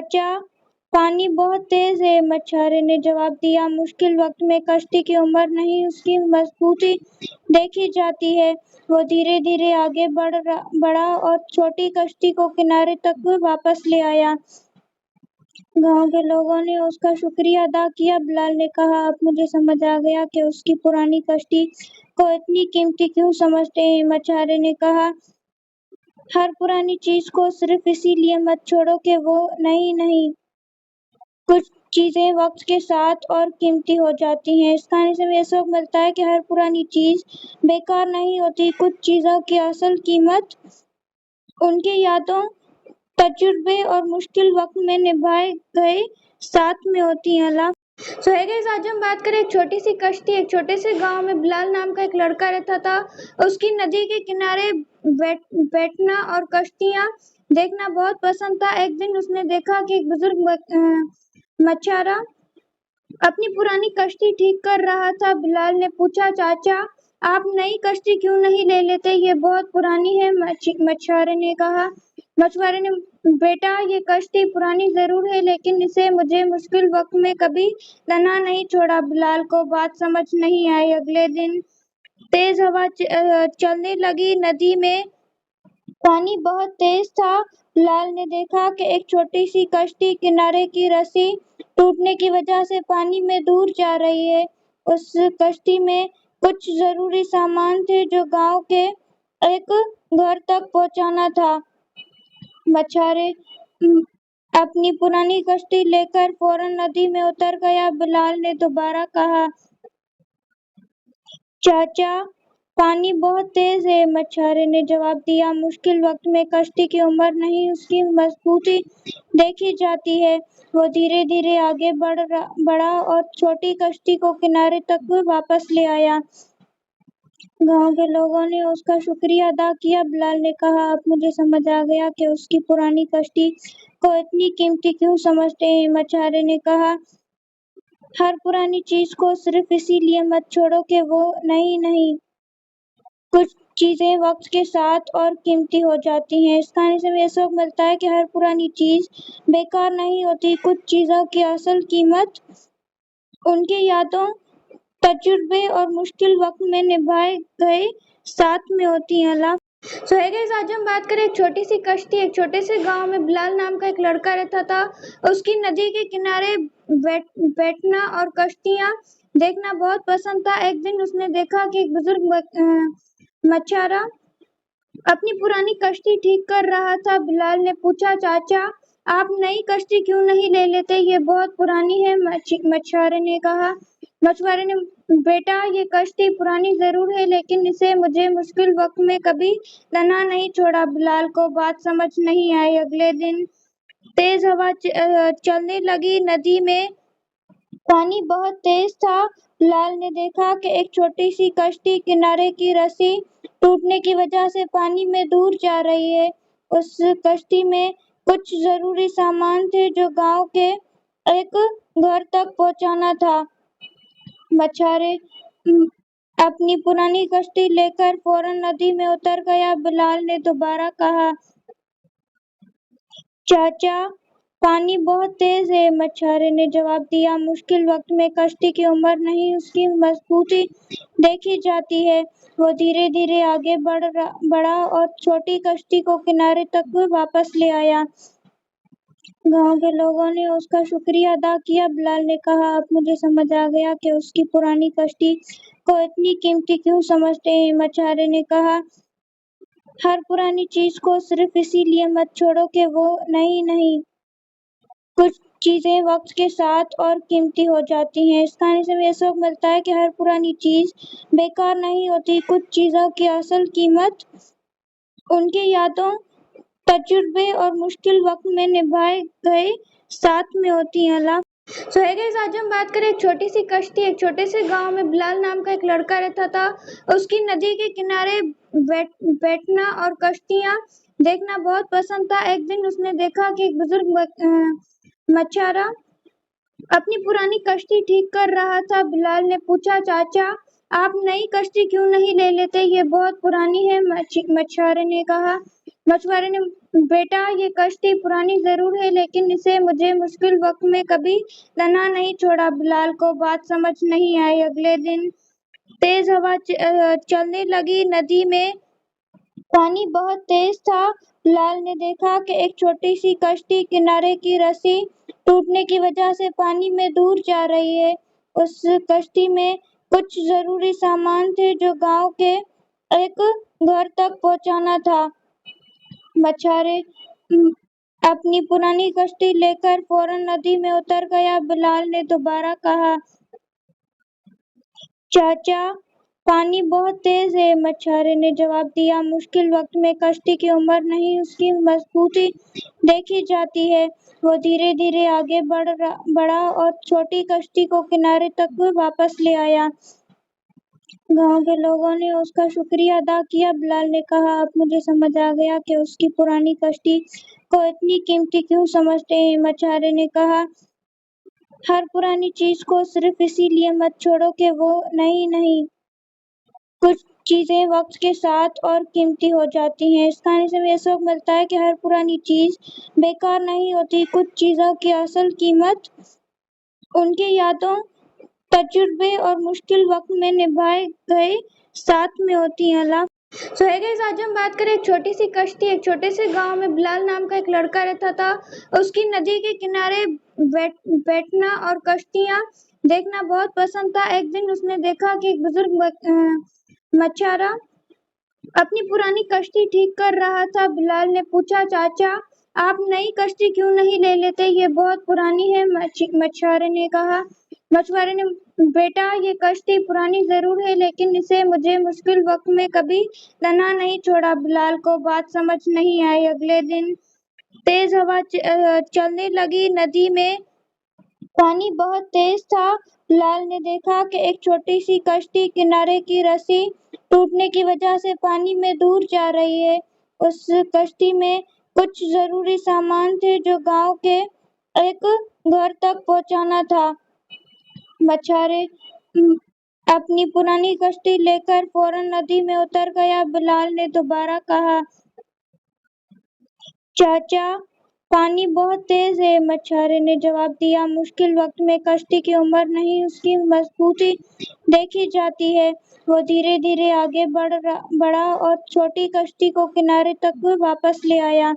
चाचा, पानी बहुत तेज है, मछुआरे ने जवाब दिया। मुश्किल वक्त में कश्ती की उम्र नहीं, उसकी मजबूती देखी जाती है। वो धीरे धीरे आगे बढ़ा और छोटी कश्ती को किनारे तक वापस ले आया। गांव के लोगों ने उसका शुक्रिया अदा किया। बिलाल ने कहा, अब मुझे समझ आ गया कि उसकी पुरानी कश्ती को इतनी कीमती क्यों समझते हैं। मछुआरे ने कहा, हर पुरानी चीज को सिर्फ इसीलिए मत छोड़ो कि वो नई नहीं, कुछ चीजें वक्त के साथ और कीमती हो जाती हैं। इस कहानी से हमें ये सबक मिलता है कि हर पुरानी चीज बेकार नहीं होती। कुछ चीजों की असल कीमत उनकी यादों, तजुर्बे और मुश्किल वक्त में निभाए गए साथ में होती है। सो है गाइस, आज हम बात करें एक छोटी सी कश्ती। एक छोटे से गांव में बिलाल नाम का एक लड़का रहता था। उसकी नदी के किनारे बैठना और कश्तियां देखना बहुत पसंद था। एक दिन उसने देखा कि एक बुजुर्ग मछुआरा अपनी पुरानी कश्ती ठीक कर रहा था। बिलाल ने पूछा, चाचा, आप नई कश्ती क्यों नहीं ले लेते? ये बहुत पुरानी है। मछुआरे ने, बेटा, ये कश्ती पुरानी जरूर है, लेकिन इसे मुझे मुश्किल वक्त में कभी तन्हा नहीं छोड़ा। बिलाल को बात समझ नहीं आई। अगले दिन तेज हवा चलने लगी। नदी में पानी बहुत तेज था। बिलाल ने देखा कि एक छोटी सी कश्ती किनारे की रस्सी टूटने की वजह से पानी में दूर जा रही है। उस कश्ती में कुछ जरूरी सामान थे जो गांव के एक घर तक पहुंचाना था। मछुआरे अपनी पुरानी कश्ती लेकर फौरन नदी में उतर गया। बिलाल ने दोबारा कहा, चाचा, पानी बहुत तेज है। मछुआरे ने जवाब दिया। मुश्किल वक्त में कश्ती की उम्र नहीं, उसकी मजबूती देखी जाती है। वो धीरे धीरे आगे बढ़ा और छोटी कश्ती को किनारे तक वापस ले आया। गांव के लोगों ने उसका शुक्रिया अदा किया। बिलाल ने कहा, अब मुझे समझ आ गया कि उसकी पुरानी कश्ती को इतनी कीमती क्यों समझते हैं। मछुआरे ने कहा, हर पुरानी चीज को सिर्फ इसीलिए मत छोड़ो कि वो नई नहीं, कुछ चीजें वक्त के साथ और कीमती हो जाती हैं। इस कहानी से हमें ये सबक मिलता है कि हर पुरानी चीज बेकार नहीं होती। कुछ चीजों की असल कीमत उनकी यादों, तजुर्बे और मुश्किल वक्त में निभाए गए साथ में होती है। सो है गाइस, आज हम बात करें एक छोटी सी कश्ती। एक छोटे से गांव में बिलाल नाम का एक लड़का रहता था। उसकी नदी के किनारे बैठना और कश्तियां देखना बहुत पसंद था। एक दिन उसने देखा कि एक बुजुर्ग मछुआरा अपनी पुरानी कश्ती ठीक कर रहा था। बिलाल ने पूछा, चाचा, आप नई कश्ती क्यों नहीं ले लेते? ये बहुत पुरानी है। मछुआरे ने, बेटा, ये कश्ती पुरानी जरूर है, लेकिन इसे मुझे मुश्किल वक्त में कभी तन्हा नहीं छोड़ा। बिलाल को बात समझ नहीं आई। अगले दिन तेज हवा चलने लगी। नदी में पानी बहुत तेज था। बिलाल ने देखा कि एक छोटी सी कश्ती किनारे की रस्सी टूटने की वजह से पानी में दूर जा रही है। उस कश्ती में कुछ जरूरी सामान थे जो गांव के एक घर तक पहुंचाना था। मछुआरे अपनी पुरानी कश्ती लेकर फौरन नदी में उतर गया। बिलाल ने दोबारा कहा, चाचा, पानी बहुत तेज है। मछुआरे ने जवाब दिया। मुश्किल वक्त में कश्ती की उम्र नहीं, उसकी मजबूती देखी जाती है। वो धीरे धीरे आगे बढ़ा और छोटी कश्ती को किनारे तक वापस ले आया। गांव के लोगों ने उसका शुक्रिया अदा किया। बिलाल ने कहा, अब मुझे समझ आ गया कि उसकी पुरानी कश्ती को इतनी कीमती क्यों समझते हैं। मछुआरे ने कहा, हर पुरानी चीज को सिर्फ इसीलिए मत छोड़ो कि वो नई नहीं, कुछ चीजें वक्त के साथ और कीमती हो जाती हैं। इस कहानी से हमें ये सबक मिलता है कि हर पुरानी चीज बेकार नहीं होती। कुछ चीजों की असल कीमत उनकी यादों, तजुर्बे और मुश्किल वक्त में निभाए गए साथ में होती है। सो है गाइस, आज हम बात करें एक छोटी सी कश्ती। एक छोटे से गांव में बिलाल नाम का एक लड़का रहता था। उसकी नदी के किनारे बैठना और कश्तियां देखना बहुत पसंद था। एक दिन उसने देखा कि एक बुजुर्ग मछुआरा अपनी पुरानी कश्ती ठीक कर रहा था। बिलाल ने पूछा, चाचा, आप नई कश्ती क्यों नहीं ले लेते? ये बहुत पुरानी है। मछुआरे ने, بیٹا یہ کشتی پرانی ضرور ہے لیکن اسے مجھے مشکل وقت میں کبھی تنہا نہیں چھوڑا۔ بلال کو بات سمجھ نہیں آئی۔ اگلے دن تیز ہوا چلنے لگی۔ ندی میں پانی بہت تیز تھا۔ بلال نے دیکھا کہ ایک چھوٹی سی کشتی کنارے کی رسی ٹوٹنے کی وجہ سے پانی میں دور جا رہی ہے۔ اس کشتی میں کچھ ضروری سامان تھے جو گاؤں کے ایک گھر تک پہنچانا تھا۔ مچھارے اپنی پرانی کشتی لے کر فوراً ندی میں اتر گیا۔ بلال نے دوبارہ کہا، چاچا پانی بہت تیز ہے۔ مچھارے نے جواب دیا، مشکل وقت میں کشتی کی عمر نہیں اس کی مضبوطی دیکھی جاتی ہے۔ وہ دھیرے دھیرے آگے بڑھا اور چھوٹی کشتی کو کنارے تک واپس لے آیا۔ گاؤں کے لوگوں نے اس کا شکریہ ادا کیا۔ بلال نے کہا، اب مجھے سمجھ آ گیا کہ اس کی پرانی کشتی کو اتنی قیمتی کیوں سمجھتے ہیں۔ مچھارے نے کہا، ہر پرانی چیز کو صرف اسی لیے مت چھوڑو کہ وہ نئی نہیں۔ کچھ چیزیں وقت کے ساتھ اور قیمتی ہو جاتی ہیں۔ اس کہانی سے ہمیں یہ سبق ملتا ہے کہ ہر پرانی چیز بیکار نہیں ہوتی۔ کچھ چیزوں کی اصل قیمت ان کی یادوں، تجربے اور مشکل وقت میں نبھائے گئے ساتھ میں ہوتی ہیں۔ اللہ سو ہے گائز، آج ہم بات کریں ایک چھوٹی سی کشتی۔ ایک چھوٹے سے گاؤں میں بلال نام کا ایک لڑکا رہتا تھا۔ اس کی ندی کے کنارے بیٹھنا اور کشتیاں دیکھنا بہت پسند تھا۔ ایک دن اس نے دیکھا کہ ایک بزرگ مچھارا اپنی پرانی کشتی ٹھیک کر رہا تھا۔ بلال نے پوچھا، چاچا آپ نئی کشتی کیوں نہیں لے لیتے؟ یہ بہت پرانی ہے۔ مچھوارے نے بیٹا یہ کشتی پرانی ضرور ہے لیکن اسے مجھے مشکل وقت میں کبھی تنہا نہیں چھوڑا۔ بلال کو بات سمجھ نہیں آئی۔ اگلے دن تیز ہوا چلنے لگی۔ ندی میں پانی بہت تیز تھا۔ بلال نے دیکھا کہ ایک چھوٹی سی کشتی کنارے کی رسی ٹوٹنے کی وجہ سے پانی میں دور جا رہی ہے۔ اس کشتی میں کچھ ضروری سامان تھے جو گاؤں کے ایک گھر تک پہنچانا تھا۔ مچھارے اپنی پرانی کشتی لے کر فوراً ندی میں اتر گیا۔ بلال نے دوبارہ کہا، چاچا پانی بہت تیز ہے۔ مچھارے نے جواب دیا، مشکل وقت میں کشتی کی عمر نہیں اس کی مضبوطی دیکھی جاتی ہے۔ وہ دھیرے دھیرے آگے بڑھا اور چھوٹی کشتی کو کنارے تک واپس لے آیا۔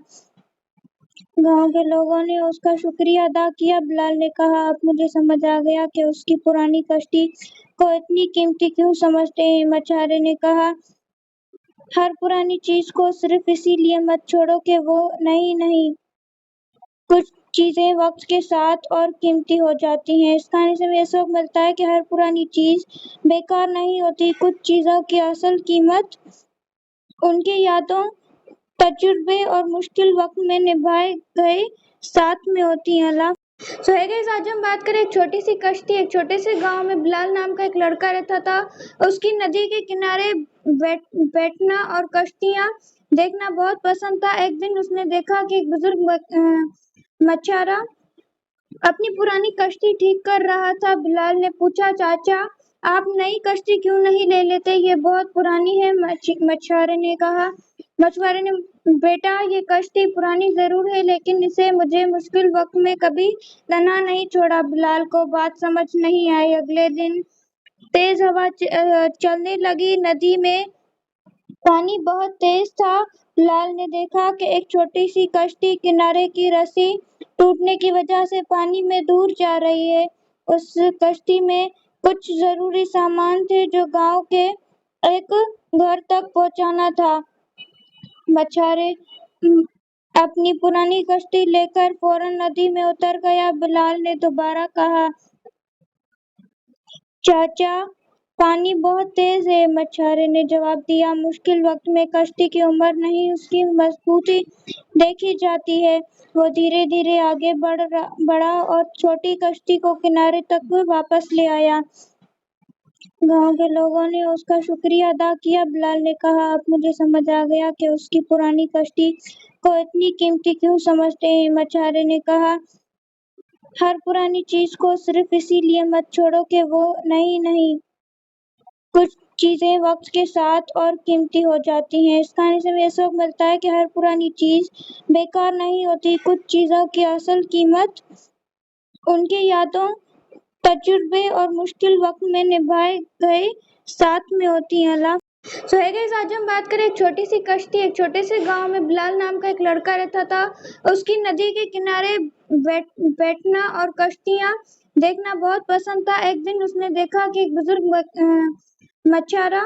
گاؤں کے لوگوں نے اس کا شکریہ ادا کیا۔ بلال نے کہا، اب مجھے سمجھ آ گیا کہ اس کی پرانی کشتی کو اتنی قیمتی کیوں سمجھتے ہیں۔ مچھارے نے کہا، ہر پرانی چیز کو صرف اسی لیے مت چھوڑو کہ وہ نئی نہیں۔ کچھ چیزیں وقت کے ساتھ اور قیمتی ہو جاتی ہیں۔ اس کہانی سے ہمیں یہ سبق ملتا ہے کہ ہر پرانی چیز بیکار نہیں ہوتی۔ کچھ چیزوں کی اصل قیمت ان کی یادوں، تجربے اور مشکل وقت میں نبھائے گئے ساتھ میں ہوتی ہیں۔ اللہ سو ہے گائز، آج ہم بات کریں ایک چھوٹی سی کشتی۔ ایک چھوٹے سے گاؤں میں بلال نام کا ایک لڑکا رہتا تھا۔ اس کی ندی کے کنارے بیٹھنا اور کشتیاں دیکھنا بہت پسند تھا۔ ایک دن اس نے دیکھا کہ ایک بزرگ مچھارا اپنی پرانی کشتی ٹھیک کر رہا تھا۔ بلال نے پوچھا، چاچا آپ نئی کشتی کیوں نہیں لے لیتے؟ یہ بہت پرانی ہے۔ مچھوارے نے بیٹا یہ کشتی پرانی ضرور ہے لیکن اسے مجھے مشکل وقت میں کبھی تنہا نہیں چھوڑا۔ بلال کو بات سمجھ نہیں آئی۔ اگلے دن تیز ہوا چلنے لگی۔ ندی میں پانی بہت تیز تھا۔ بلال نے دیکھا کہ ایک چھوٹی سی کشتی کنارے کی رسی ٹوٹنے کی وجہ سے پانی میں دور جا رہی ہے۔ اس کشتی میں کچھ ضروری سامان تھے جو گاؤں کے ایک گھر تک پہنچانا تھا۔ مچھارے اپنی پرانی کشتی لے کر فوراً ندی میں اتر گیا۔ بلال نے دوبارہ کہا، چاچا پانی بہت تیز ہے۔ مچھارے نے جواب دیا، مشکل وقت میں کشتی کی عمر نہیں اس کی مضبوطی دیکھی جاتی ہے۔ وہ دھیرے دھیرے آگے بڑھا اور چھوٹی کشتی کو کنارے تک واپس لے آیا۔ گاؤں کے لوگوں نے اس کا شکریہ ادا کیا۔ بلال نے کہا، اب مجھے سمجھ آ گیا کہ اس کی پرانی کشتی کو اتنی قیمتی کیوں سمجھتے ہیں۔ مچھارے نے کہا، ہر پرانی چیز کو صرف اسی لیے مت چھوڑو کہ وہ نئی نہیں۔ کچھ چیزیں وقت کے ساتھ اور قیمتی ہو جاتی ہیں۔ اس کہانی سے ہمیں یہ سبق ملتا ہے کہ ہر پرانی چیز بیکار نہیں ہوتی۔ کچھ چیزوں کی اصل قیمت ان کی یادوں، تجربے اور مشکل وقت میں نبھائے گئے ساتھ میں ہوتی ہیں۔ سو ہے گائز، آج ہم بات کریں ایک چھوٹی سی کشتی۔ ایک چھوٹے سے گاؤں میں بلال نام کا ایک لڑکا رہتا تھا۔ اس کی ندی کے کنارے بیٹھنا اور کشتیاں دیکھنا بہت پسند تھا۔ ایک دن اس نے دیکھا کہ ایک بزرگ مچھارا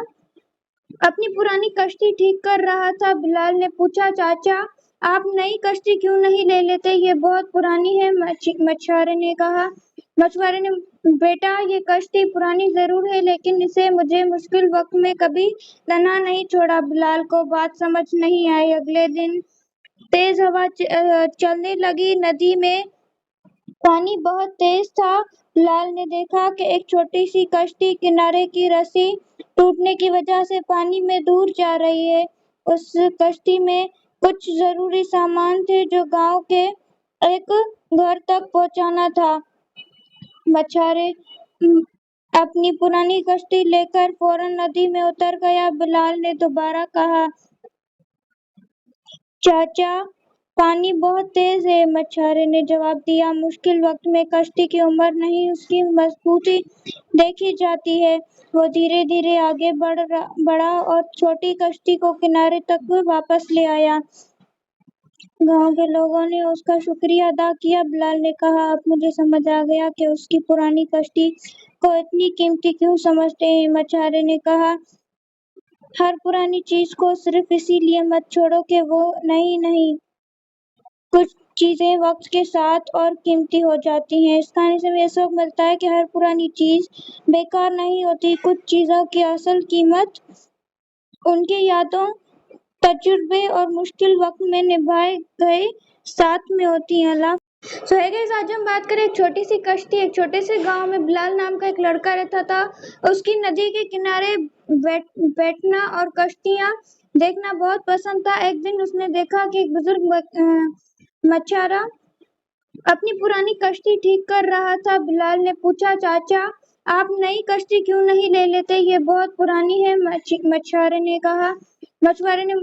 اپنی پرانی کشتی ٹھیک کر رہا تھا۔ بلال نے پوچھا، چاچا آپ نئی کشتی کیوں نہیں لے لیتے؟ یہ بہت پرانی ہے۔ مچھوارے نے بیٹا، یہ کشتی پرانی ضرور ہے لیکن اسے مجھے مشکل وقت میں کبھی تنہا نہیں چھوڑا۔ بلال کو بات سمجھ نہیں آئی۔ اگلے دن تیز ہوا چلنے لگی۔ ندی میں پانی بہت تیز تھا۔ بلال نے دیکھا کہ ایک چھوٹی سی کشتی کنارے کی رسی ٹوٹنے کی وجہ سے پانی میں دور جا رہی ہے۔ اس کشتی میں کچھ ضروری سامان تھے جو گاؤں کے ایک گھر تک پہنچانا تھا۔ مچھوارے اپنی پرانی کشتی لے کر فوراً ندی میں اتر گیا۔ بلال نے دوبارہ کہا، چاچا پانی بہت تیز ہے۔ مچھوارے نے جواب دیا، مشکل وقت میں کشتی کی عمر نہیں اس کی مضبوطی دیکھی جاتی ہے۔ وہ دھیرے دھیرے آگے بڑھا اور چھوٹی کشتی کو کنارے تک واپس لے آیا۔ گاؤں کے لوگوں نے اس کا شکریہ ادا کیا۔ بلال نے کہا، اب مجھے سمجھ آ گیا کہ اس کی پرانی کشتی کو اتنی قیمتی کیوں سمجھتے ہیں۔ مچھوارے نے کہا، ہر پرانی چیز کو صرف اسی لیے مت چھوڑو کہ وہ نئی نہیں۔ کچھ چیزیں وقت کے ساتھ اور قیمتی ہو جاتی ہیں۔ اس کہانی سے ہمیں یہ سبق ملتا ہے کہ ہر پرانی چیز بیکار نہیں ہوتی۔ کچھ چیزوں کی اصل قیمت ان کی یادوں، تجربے اور مشکل وقت میں نبھائے گئے ساتھ میں ہوتی ہیں۔ سو ہے گائز، آج ہم بات کریں ایک چھوٹی سی کشتی۔ ایک چھوٹے سے گاؤں میں بلال نام کا ایک لڑکا رہتا تھا۔ اس کی ندی کے کنارے بیٹھنا اور کشتیاں دیکھنا بہت پسند تھا۔ ایک دن اس نے دیکھا کہ ایک بزرگ مچھارا اپنی پرانی کشتی ٹھیک کر رہا تھا۔ بلال نے پوچھا، چاچا آپ نئی کشتی کیوں نہیں لے لیتے؟ یہ بہت پرانی ہے۔ مچھوارے نے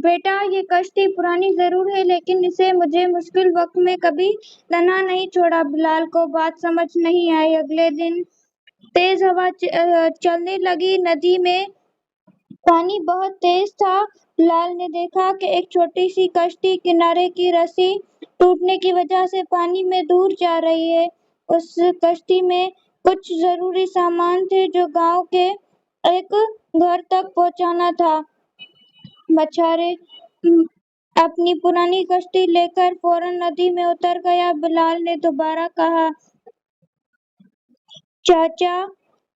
بیٹا، یہ کشتی پرانی ضرور ہے لیکن اسے مجھے مشکل وقت میں کبھی تنہا نہیں چھوڑا۔ بلال کو بات سمجھ نہیں آئی۔ اگلے دن تیز ہوا چلنے لگی۔ ندی میں پانی بہت تیز تھا۔ بلال نے دیکھا کہ ایک چھوٹی سی کشتی کنارے کی رسی ٹوٹنے کی وجہ سے پانی میں دور جا رہی ہے۔ اس کشتی میں کچھ ضروری سامان تھے جو گاؤں کے ایک گھر تک پہنچانا تھا۔ مچھوارے اپنی پرانی کشتی لے کر فوراً ندی میں اتر گیا۔ بلال نے دوبارہ کہا، چاچا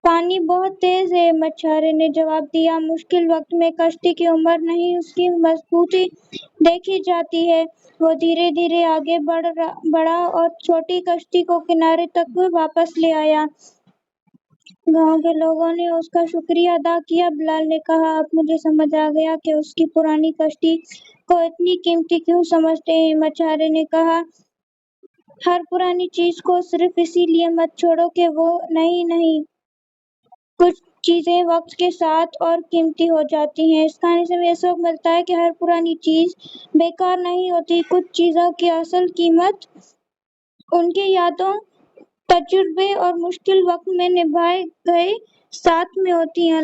پانی بہت تیز ہے۔ مچھوارے نے جواب دیا، مشکل وقت میں کشتی کی عمر نہیں اس کی مضبوطی دیکھی جاتی ہے۔ وہ دھیرے دھیرے آگے بڑھا اور چھوٹی کشتی کو کنارے تک واپس لے آیا۔ گاؤں کے لوگوں نے اس کا شکریہ ادا کیا۔ بلال نے کہا، اب مجھے سمجھ آ گیا کہ اس کی پرانی کشتی کو اتنی قیمتی کیوں سمجھتے ہیں۔ مچھوارے نے کہا، ہر پرانی چیز کو صرف اسی لیے مت چھوڑو کہ وہ نئی نہیں۔ کچھ چیزیں وقت کے ساتھ اور قیمتی ہو جاتی ہیں۔ اس کہانی سے ہمیں یہ سبق ملتا ہے کہ ہر پرانی چیز بیکار نہیں ہوتی۔ کچھ چیزوں کی اصل قیمت ان کی یادوں، تجربے اور مشکل وقت میں نبھائے گئے ساتھ میں ہوتی ہیں۔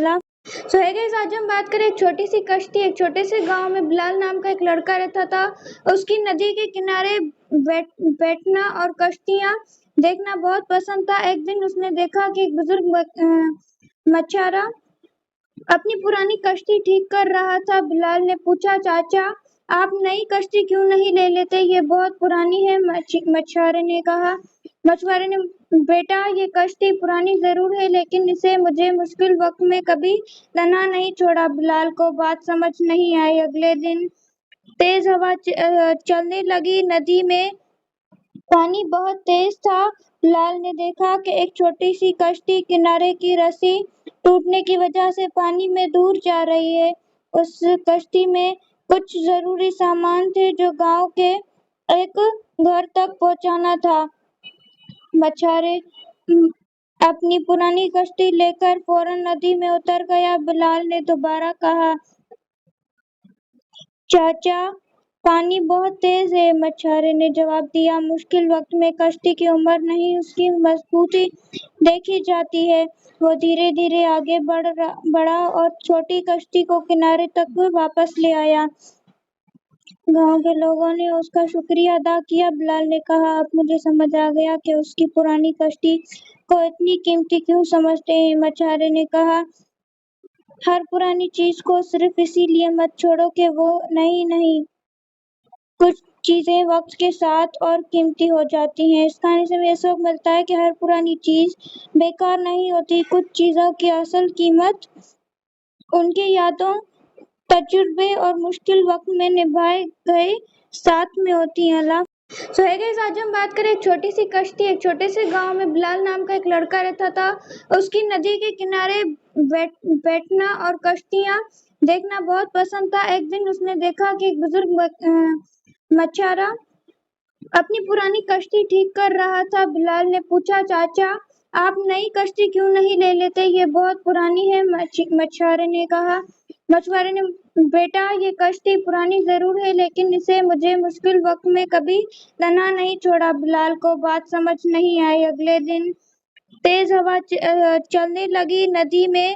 سو ہے گائز، آج ہم بات کریں ایک چھوٹی سی کشتی۔ ایک چھوٹے سے گاؤں میں بلال نام کا ایک لڑکا رہتا تھا۔ اس کی ندی کے کنارے بیٹھنا اور کشتیاں دیکھنا بہت پسند تھا۔ ایک دن اس نے دیکھا کہ ایک بزرگ مچھارا اپنی پرانی کشتی ٹھیک کر رہا تھا۔ بلال نے پوچھا، چاچا آپ نئی کشتی کیوں نہیں لے لیتے؟ یہ بہت پرانی ہے۔ مچھوارے نے بیٹا، یہ کشتی پرانی ضرور ہے لیکن اسے مجھے مشکل وقت میں کبھی تنہا نہیں چھوڑا۔ بلال کو بات سمجھ نہیں آئی۔ اگلے دن تیز ہوا چلنے لگی۔ ندی میں پانی بہت تیز تھا۔ بلال نے دیکھا کہ ایک چھوٹی سی کشتی کنارے کی رسی ٹوٹنے کی وجہ سے پانی میں دور جا رہی ہے۔ اس کشتی میں کچھ ضروری سامان تھے جو گاؤں کے ایک گھر تک پہنچانا تھا۔ مچھوارے अपनी पुरानी कश्ती लेकर फौरन नदी में उतर गया। बिलाल ने दोबारा कहा, चाचा, पानी बहुत तेज है। मछुआरे ने जवाब दिया, मुश्किल वक्त में कश्ती की उम्र नहीं, उसकी मजबूती देखी जाती है। वो धीरे धीरे आगे बढ़ा और छोटी कश्ती को किनारे तक वापस ले आया। गांव के लोगों ने उसका शुक्रिया अदा किया। बिलाल ने कहा, अब मुझे समझ आ गया कि उसकी पुरानी कश्ती को इतनी कीमती क्यों समझते हैं। मछुआरे ने कहा, हर पुरानी चीज को सिर्फ इसीलिए मत छोड़ो कि वो नहीं नहीं, कुछ चीजें वक्त के साथ और कीमती हो जाती हैं। इस कहानी से हमें ये सबक मिलता है कि हर पुरानी चीज बेकार नहीं होती। कुछ चीजों की असल कीमत उनकी यादों, तजुर्बे और मुश्किल वक्त में निभाए गए साथ में होती हैं। सो है गाइस, आज हम बात करें एक छोटी सी कश्ती। एक छोटे से गांव में बिलाल नाम का एक लड़का रहता था। उसकी नदी के किनारे बैठना और कश्तियां देखना बहुत पसंद था। एक दिन उसने देखा कि एक बुजुर्ग मछुआरा अपनी पुरानी कश्ती ठीक कर रहा था। बिलाल ने पूछा, चाचा, आप नई कश्ती क्यों नहीं ले लेते? ये बहुत पुरानी है। मछुआरे ने, बेटा, ये कश्ती पुरानी जरूर है, लेकिन इसे मुझे मुश्किल वक्त में कभी तन्हा नहीं छोड़ा। बिलाल को बात समझ नहीं आई। अगले दिन तेज हवा चलने लगी। नदी में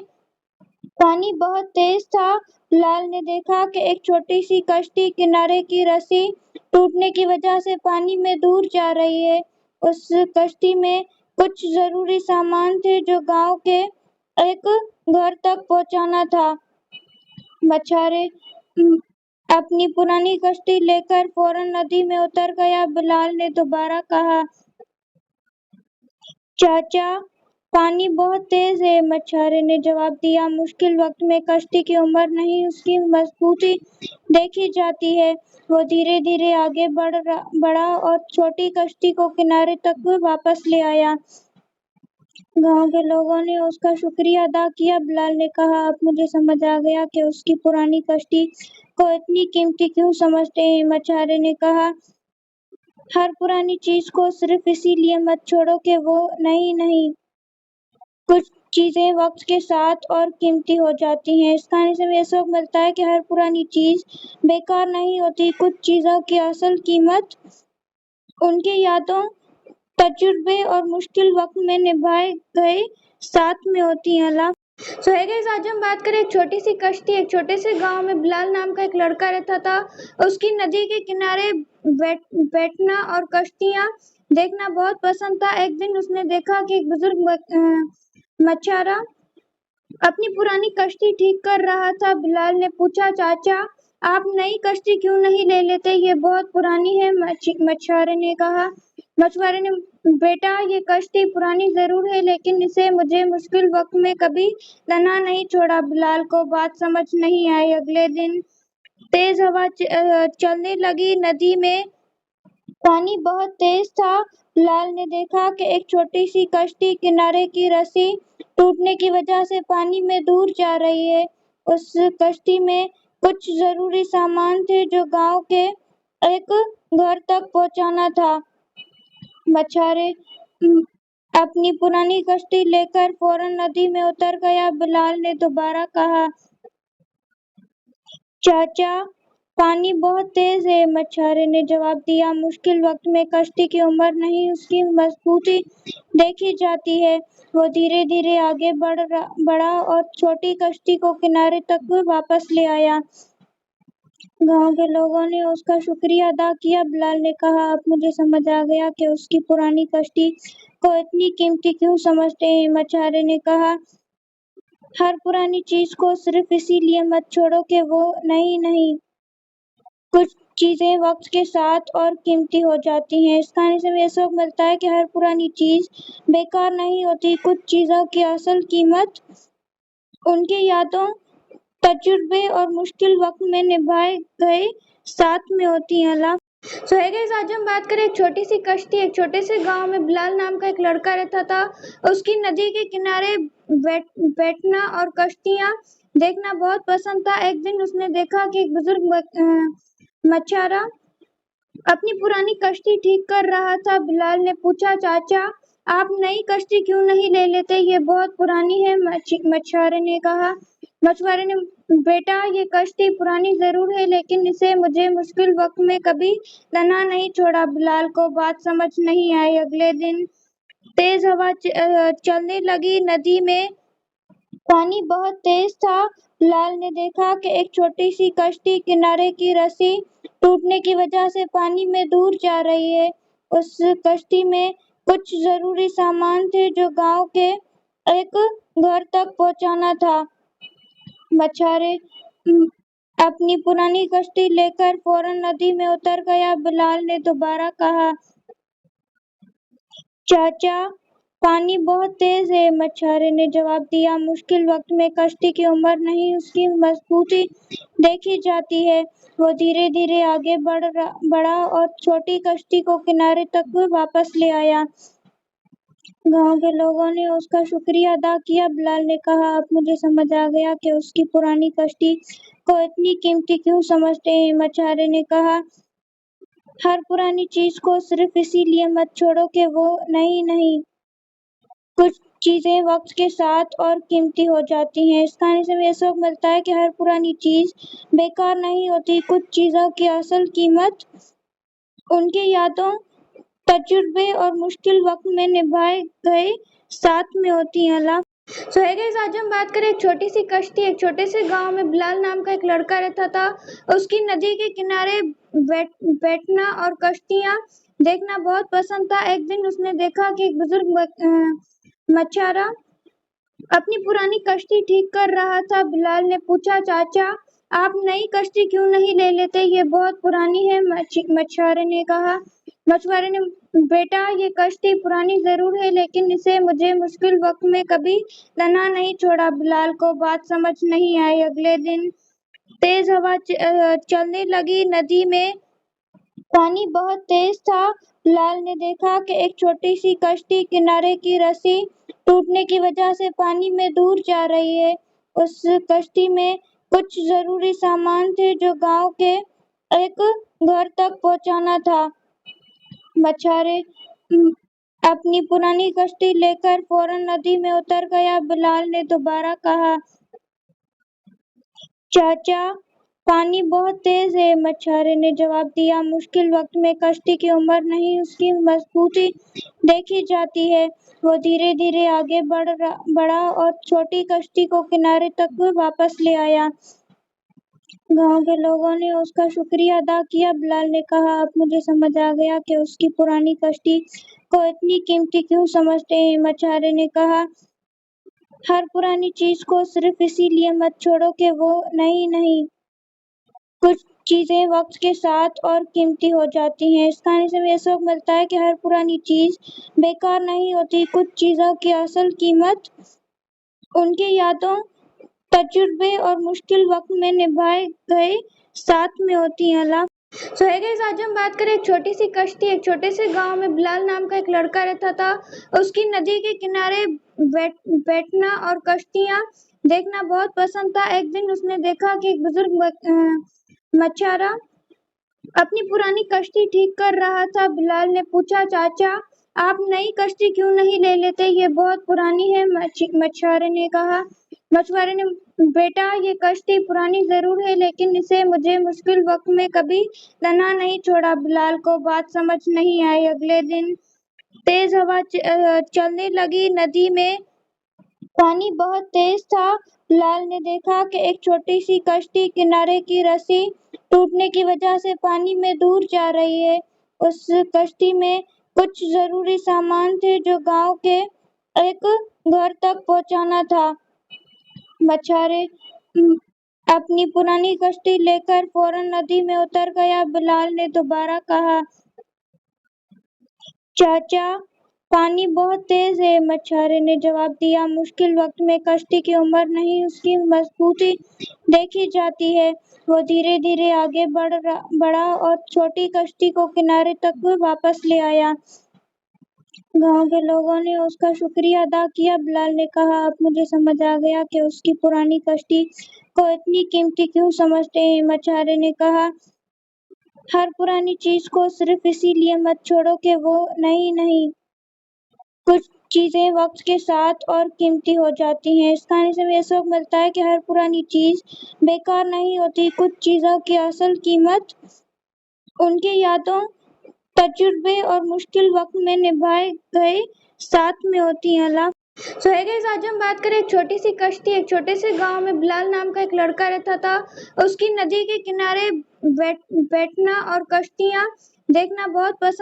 पानी बहुत तेज था। बिलाल ने देखा कि एक छोटी सी कश्ती किनारे की रस्सी टूटने की वजह से पानी में दूर जा रही है। उस कश्ती में कुछ जरूरी सामान थे जो गांव के एक घर तक पहुंचाना था। मछुआरे अपनी पुरानी कश्ती लेकर फौरन नदी में उतर गया। बिलाल ने दोबारा कहा, चाचा, पानी बहुत तेज है। मछुआरे ने जवाब दिया, मुश्किल वक्त में कश्ती की उम्र नहीं, उसकी मजबूती देखी जाती है। वो धीरे धीरे आगे बढ़ा और छोटी कश्ती को किनारे तक वापस ले आया। गांव के लोगों ने उसका शुक्रिया अदा किया। बिलाल ने कहा, अब मुझे समझ आ गया कि उसकी पुरानी कश्ती को इतनी कीमती क्यों समझते हैं। मछुआरे ने कहा, हर पुरानी चीज को सिर्फ इसीलिए मत छोड़ो कि वो नहीं नहीं, कुछ चीजें वक्त के साथ और कीमती हो जाती हैं। इस कहानी से हमें ये सबक मिलता है कि हर पुरानी चीज बेकार नहीं होती। कुछ चीजों की असल कीमत उनकी यादों, तजुर्बे और मुश्किल वक्त में निभाए गए साथ में होती हैं। सो है गाइस, आज हम बात करें एक छोटी सी कश्ती। एक छोटे से गांव में बिलाल नाम का एक लड़का रहता था। उसकी नदी के किनारे बैठना और कश्तियां देखना बहुत पसंद था। एक दिन उसने देखा कि एक बुजुर्ग मछुआरा अपनी पुरानी कश्ती ठीक कर रहा था। बिलाल ने पूछा, चाचा, आप नई कश्ती क्यों नहीं ले लेते? ये बहुत पुरानी है। मछुआरे ने, बेटा, ये कश्ती पुरानी जरूर है, लेकिन इसे मुझे मुश्किल वक्त में कभी तन्हा नहीं छोड़ा। बिलाल को बात समझ नहीं आई। अगले दिन तेज हवा चलने लगी। नदी में पानी बहुत तेज था। बिलाल ने देखा कि एक छोटी सी कश्ती किनारे की रस्सी टूटने की वजह से पानी में दूर जा रही है। उस कश्ती में कुछ जरूरी सामान थे जो गांव के एक घर तक पहुंचाना था। मछुआरे अपनी पुरानी कश्ती लेकर फौरन नदी में उतर गया। बिलाल ने दोबारा कहा, चाचा, पानी बहुत तेज है। मछुआरे ने जवाब दिया, मुश्किल वक्त में कश्ती की उम्र नहीं, उसकी मजबूती देखी जाती है। वो धीरे धीरे आगे बढ़ा और छोटी कश्ती को किनारे तक वापस ले आया। गांव के लोगों ने उसका शुक्रिया अदा किया। बिलाल ने कहा, अब मुझे समझ आ गया कि उसकी पुरानी कश्ती को इतनी कीमती क्यों समझते हैं। मछुआरे ने कहा, हर पुरानी चीज को सिर्फ इसीलिए मत छोड़ो कि वो नहीं नहीं, कुछ चीजें वक्त के साथ और कीमती हो जाती हैं। इस कहानी से हमें ये सबक मिलता है कि हर पुरानी चीज बेकार नहीं होती। कुछ चीजों की असल कीमत उनकी यादों, तजुर्बे और मुश्किल वक्त में निभाए गए साथ में होती हैं। सो है गाइस, आज हम बात करें एक छोटी सी कश्ती। एक छोटे से गांव में बिलाल नाम का एक लड़का रहता था। उसकी नदी के किनारे बैठना और कश्तियां देखना बहुत पसंद था। एक दिन उसने देखा कि एक बुजुर्ग मछुआरा अपनी पुरानी कश्ती ठीक कर रहा था। बिलाल ने पूछा, चाचा, आप नई कश्ती क्यों नहीं ले लेते, ये बहुत पुरानी है, मछुआरे ने कहा। मछुआरे ने बेटा, ये कश्ती पुरानी जरूर है, लेकिन इसे मुझे मुश्किल वक्त में कभी तन्हा नहीं छोड़ा। बिलाल को बात समझ नहीं आई। अगले दिन तेज हवा चलने लगी। नदी में पानी बहुत तेज था। बिलाल ने देखा कि एक छोटी सी कश्ती किनारे की रस्सी टूटने की वजह से पानी में दूर जा रही है। उस कश्ती में कुछ जरूरी सामान थे जो गांव के एक घर तक पहुंचाना था। मछुआरे अपनी पुरानी कश्ती लेकर फौरन नदी में उतर गया। बिलाल ने दोबारा कहा, चाचा, पानी बहुत तेज है। मछुआरे ने जवाब दिया, मुश्किल वक्त में कश्ती की उम्र नहीं, उसकी मजबूती देखी जाती है। वो धीरे धीरे आगे बढ़ा और छोटी कश्ती को किनारे तक वापस ले आया। गांव के लोगों ने उसका शुक्रिया अदा किया। बिलाल ने कहा, अब मुझे समझ आ गया कि उसकी पुरानी कश्ती को इतनी कीमती क्यों समझते हैं। मछुआरे ने कहा, हर पुरानी चीज को सिर्फ इसीलिए मत छोड़ो कि वो नई नहीं, कुछ चीजें वक्त के साथ और कीमती हो जाती हैं। इस कहानी से हमें सबक मिलता है कि हर पुरानी चीज बेकार नहीं होती। कुछ चीजों की असल कीमत उनकी यादों, तजुर्बे और मुश्किल वक्त में निभाए गए साथ में होती है। सो है गाइस, आज हम बात करें एक छोटी सी कश्ती। एक छोटे से गांव में बिलाल नाम का एक लड़का रहता था। उसकी नदी के किनारे बैठना और कश्तियां देखना बहुत पसंद था। एक दिन उसने देखा कि एक बुजुर्ग मछुआरा अपनी पुरानी कश्ती ठीक कर रहा था। बिलाल ने पूछा, चाचा, आप नई कश्ती क्यों नहीं ले लेते, ये बहुत पुरानी है, मछुआरे ने कहा। मछुआरे ने बेटा, ये कश्ती पुरानी जरूर है, लेकिन इसे मुझे मुश्किल वक्त में कभी तन्हा नहीं छोड़ा। बिलाल को बात समझ नहीं आई। अगले दिन तेज हवा चलने लगी। नदी में पानी बहुत तेज था। बिलाल ने देखा कि एक छोटी सी कश्ती किनारे की रस्सी टूटने की वजह से पानी में दूर जा रही है। उस कश्ती में कुछ जरूरी सामान थे जो गांव के एक घर तक पहुंचाना था। मछुआरे अपनी पुरानी कश्ती लेकर फौरन नदी में उतर गया। बिलाल ने दोबारा कहा, चाचा, पानी बहुत तेज है। मछुआरे ने जवाब दिया, मुश्किल वक्त में कश्ती की उम्र नहीं, उसकी मजबूती देखी जाती है। वो धीरे धीरे आगे बढ़ा और छोटी कश्ती को किनारे तक वापस ले आया। गांव के लोगों ने उसका शुक्रिया अदा किया। बिलाल ने कहा, अब मुझे समझ आ गया कि उसकी पुरानी कश्ती को इतनी कीमती क्यों समझते हैं। मछुआरे ने कहा, हर पुरानी चीज को सिर्फ इसीलिए मत छोड़ो कि वो नई नहीं, कुछ चीजें वक्त के साथ और कीमती हो जाती हैं। इस कहानी से हमें सबक मिलता है कि हर पुरानी चीज बेकार नहीं होती। कुछ चीजों की असल कीमत उनकी यादों, तजुर्बे और मुश्किल वक्त में निभाए गए साथ में होती है। सो है गाइस, आज हम बात करें एक छोटी सी कश्ती। एक छोटे से गांव में बिलाल नाम का एक लड़का रहता था। उसकी नदी के किनारे बैठना और कश्तियां देखना बहुत पसंद था। एक दिन उसने देखा कि एक बुजुर्ग मछुआरा अपनी पुरानी कश्ती ठीक कर रहा था। बिलाल ने पूछा, चाचा, आप नई कश्ती क्यों नहीं ले लेते, ये बहुत पुरानी है, मछुआरे ने कहा। मछुआरे ने बेटा, ये कश्ती पुरानी जरूर है, लेकिन इसे मुझे मुश्किल वक्त में कभी तन्हा नहीं छोड़ा। बिलाल को बात समझ नहीं आई। अगले दिन तेज हवा चलने लगी। नदी में पानी बहुत तेज था। बिलाल ने देखा कि एक छोटी सी कश्ती किनारे की रस्सी टूटने की वजह से पानी में दूर जा रही है। उस कश्ती में कुछ जरूरी सामान थे जो गांव के एक घर तक पहुंचाना था। मछुआरे अपनी पुरानी कश्ती लेकर फौरन नदी में उतर गया। बिलाल ने दोबारा कहा, चाचा, पानी बहुत तेज है। मछुआरे ने जवाब दिया, मुश्किल वक्त में कश्ती की उम्र नहीं, उसकी मजबूती देखी जाती है। वो धीरे धीरे आगे बढ़ा और छोटी कश्ती को किनारे तक वापस ले आया। गांव के लोगों ने उसका शुक्रिया अदा किया। बिलाल ने कहा, अब मुझे समझ आ गया कि उसकी पुरानी कश्ती को इतनी कीमती क्यों समझते हैं। मछुआरे ने कहा, हर पुरानी चीज को सिर्फ इसीलिए मत छोड़ो कि वो नई नहीं, کچھ چیزیں وقت کے ساتھ اور قیمتی ہو جاتی ہیں۔ اس کہانی سے ہمیں سبق ملتا ہے کہ ہر پرانی چیز بیکار نہیں ہوتی، کچھ چیزوں کی اصل قیمت ان کی یادوں، تجربے اور مشکل وقت میں نبھائے گئے ساتھ میں ہوتی ہیں۔ سو ہے گائز، آج ہم بات کریں ایک چھوٹی سی کشتی۔ ایک چھوٹے سے گاؤں میں بلال نام کا ایک لڑکا رہتا تھا۔ اس کی ندی کے کنارے بیٹھنا اور کشتیاں دیکھنا بہت پسند